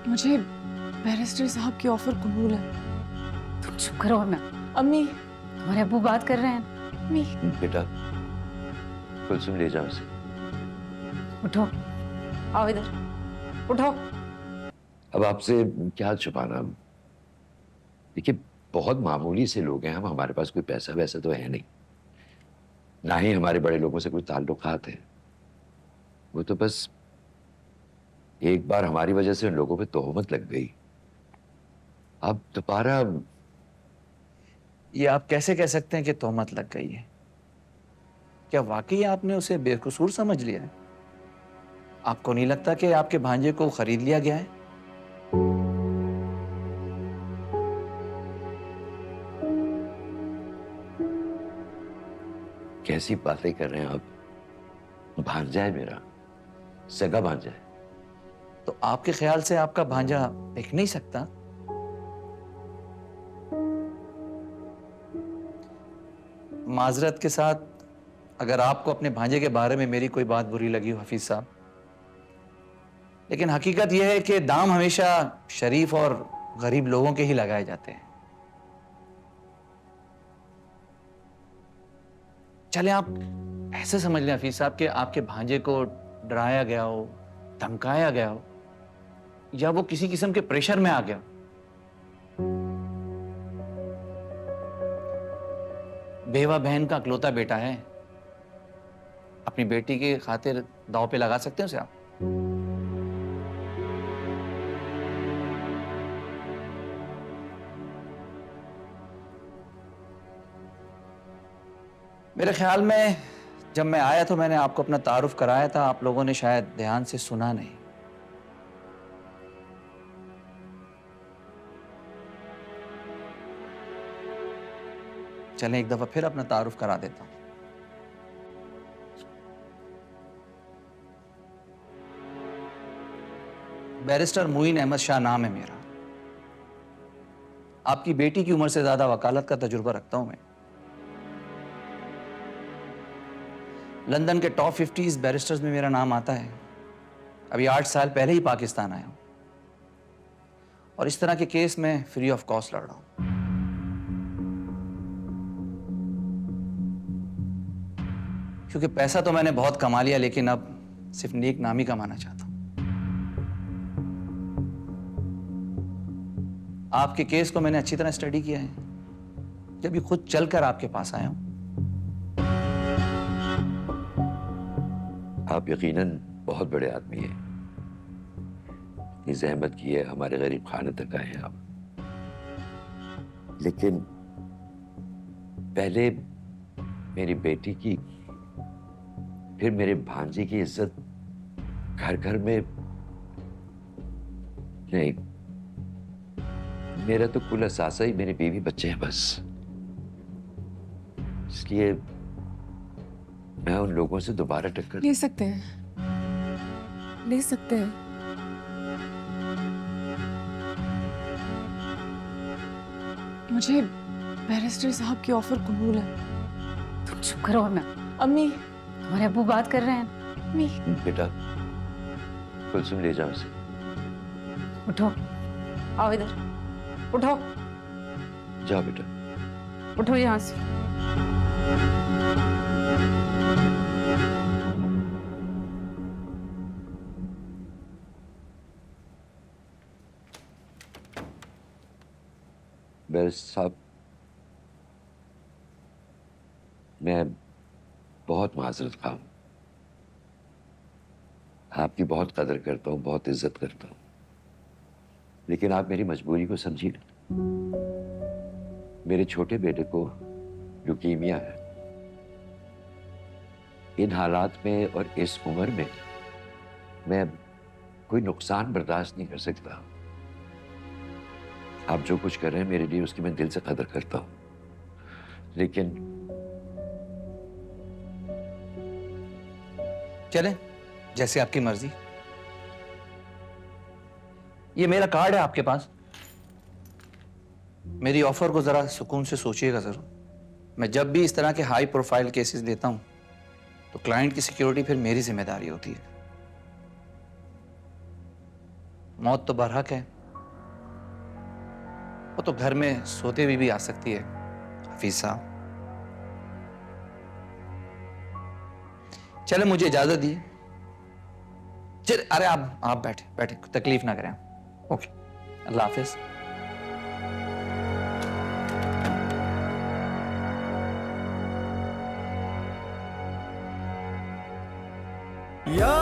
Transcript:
मुझे बैरिस्टर साहब की ऑफर कबूल है। तुम चुप करो वरना अम्मी, तुम्हारे अब्बू बात कर रहे हैं। अम्मी। बेटा कुलसुम ले जाओ इसे। उठो, आओ इधर, उठो। अब आपसे क्या छुपाना। देखिए बहुत मामूली से लोग हैं हम, हमारे पास कोई पैसा वैसा तो है नहीं, ना ही हमारे बड़े लोगों से कोई ताल्लुकात है। वो तो बस एक बार हमारी वजह से उन लोगों पे तोहमत लग गई। अब दोबारा ये आप कैसे कह सकते हैं कि तोहमत लग गई है? क्या वाकई आपने उसे बेकसूर समझ लिया है? आपको नहीं लगता कि आपके भांजे को खरीद लिया गया है? कैसी बातें कर रहे हैं आप। भांजा है मेरा, सगा भांजा है। तो आपके ख्याल से आपका भांजा बिक नहीं सकता? माजरत के साथ, अगर आपको अपने भांजे के बारे में मेरी कोई बात बुरी लगी हो हफीज साहब, लेकिन हकीकत यह है कि दाम हमेशा शरीफ और गरीब लोगों के ही लगाए जाते हैं। चले आप ऐसे समझ लें हफीज साहब कि आपके भांजे को डराया गया हो, धमकाया गया हो, या वो किसी किस्म के प्रेशर में आ गया हो। बेवा बहन का इकलौता बेटा है, अपनी बेटी की खातिर दांव पे लगा सकते हैं उसे आप? मेरे ख्याल में जब मैं आया तो मैंने आपको अपना तारुफ कराया था, आप लोगों ने शायद ध्यान से सुना नहीं। चलें एक दफा फिर अपना तारुफ करा देता हूं। बैरिस्टर मुईन अहमद शाह नाम है मेरा। आपकी बेटी की उम्र से ज्यादा वकालत का तजुर्बा रखता हूं मैं। लंदन के टॉप 50 बैरिस्टर्स में मेरा नाम आता है। अभी 8 साल पहले ही पाकिस्तान आया हूं और इस तरह के केस में फ्री ऑफ कॉस्ट लड़ रहा हूं। क्योंकि पैसा तो मैंने बहुत कमा लिया, लेकिन अब सिर्फ नेक नामी कमाना चाहता हूं। आपके केस को मैंने अच्छी तरह स्टडी किया है, जब ये खुद चलकर आपके पास आया हूं। आप यकीनन बहुत बड़े आदमी हैं, इतनी जहमत की है, हमारे गरीब खाने तक आए हैं आप। लेकिन पहले मेरी बेटी की, फिर मेरे भांजे की इज्जत घर घर में नहीं। मेरा तो कुल असासा ही मेरी बीवी बच्चे हैं बस। इसलिए मैं उन लोगों से दोबारा टक्कर ले सकते हैं, ले सकते हैं। मुझे बैरिस्टर साहब की ऑफर कबूल है। तुम चुप करो वरना अम्मी, तुम्हारे अब्बू बात कर रहे हैं। अम्मी। बेटा कुलसुम ले जाओ इसे। उठो, आओ इधर, उठो, जाओ बेटा। उठो यहाँ से। बैरिस्टर साहब, मैं बहुत माजरत खा हूं। आपकी बहुत कदर करता हूं, बहुत इज्जत करता हूं, लेकिन आप मेरी मजबूरी को समझिए। मेरे छोटे बेटे को ल्यूकीमिया है। इन हालात में और इस उम्र में मैं कोई नुकसान बर्दाश्त नहीं कर सकता। आप जो कुछ कर रहे हैं मेरे लिए, उसकी मैं दिल से कदर करता हूं, लेकिन चलें जैसे आपकी मर्जी। ये मेरा कार्ड है आपके पास। मेरी ऑफर को जरा सुकून से सोचिएगा जरूर। मैं जब भी इस तरह के हाई प्रोफाइल केसेस देता हूं तो क्लाइंट की सिक्योरिटी फिर मेरी जिम्मेदारी होती है। मौत तो बरहक है, वो तो घर में सोते हुए भी आ सकती है हफीज साहब। चले मुझे इजाजत दी। चल अरे आप बैठे बैठे, तकलीफ ना करें। ओके, अल्लाह हाफिज। या